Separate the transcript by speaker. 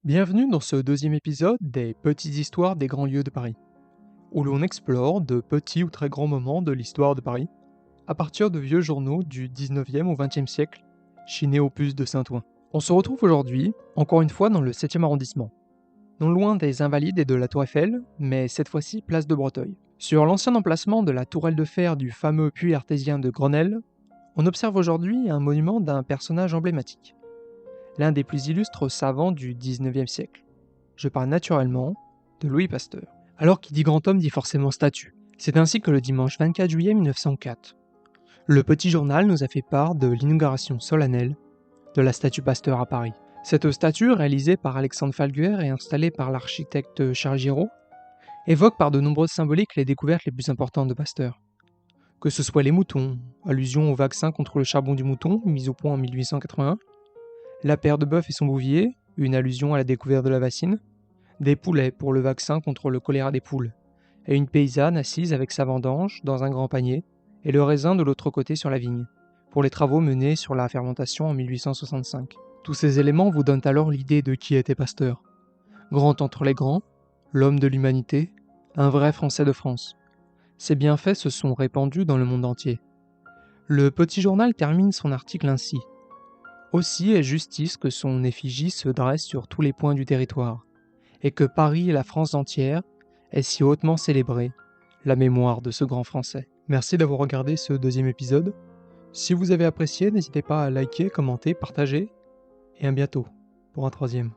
Speaker 1: Bienvenue dans ce deuxième épisode des Petites histoires des grands lieux de Paris, où l'on explore de petits ou très grands moments de l'histoire de Paris, à partir de vieux journaux du 19e au 20e siècle, chinés au puce de Saint-Ouen. On se retrouve aujourd'hui, encore une fois dans le 7e arrondissement, non loin des Invalides et de la Tour Eiffel, mais cette fois-ci place de Breteuil. Sur l'ancien emplacement de la tourelle de fer du fameux puits artésien de Grenelle, on observe aujourd'hui un monument d'un personnage emblématique, l'un des plus illustres savants du 19e siècle. Je parle naturellement de Louis Pasteur. Alors qui dit grand homme dit forcément statue. C'est ainsi que le dimanche 24 juillet 1904, le Petit Journal nous a fait part de l'inauguration solennelle de la statue Pasteur à Paris. Cette statue, réalisée par Alexandre Falguière et installée par l'architecte Charles Giraud, évoque par de nombreuses symboliques les découvertes les plus importantes de Pasteur. Que ce soit les moutons, allusion au vaccin contre le charbon du mouton, mis au point en 1881, la paire de bœuf et son bouvier, une allusion à la découverte de la vaccine, des poulets pour le vaccin contre le choléra des poules, et une paysanne assise avec sa vendange dans un grand panier, et le raisin de l'autre côté sur la vigne, pour les travaux menés sur la fermentation en 1865. Tous ces éléments vous donnent alors l'idée de qui était Pasteur. Grand entre les grands, l'homme de l'humanité, un vrai Français de France. Ses bienfaits se sont répandus dans le monde entier. Le Petit Journal termine son article ainsi. Aussi est justice que son effigie se dresse sur tous les points du territoire, et que Paris et la France entière aient si hautement célébré la mémoire de ce grand Français. Merci d'avoir regardé ce deuxième épisode. Si vous avez apprécié, n'hésitez pas à liker, commenter, partager, et à bientôt pour un troisième.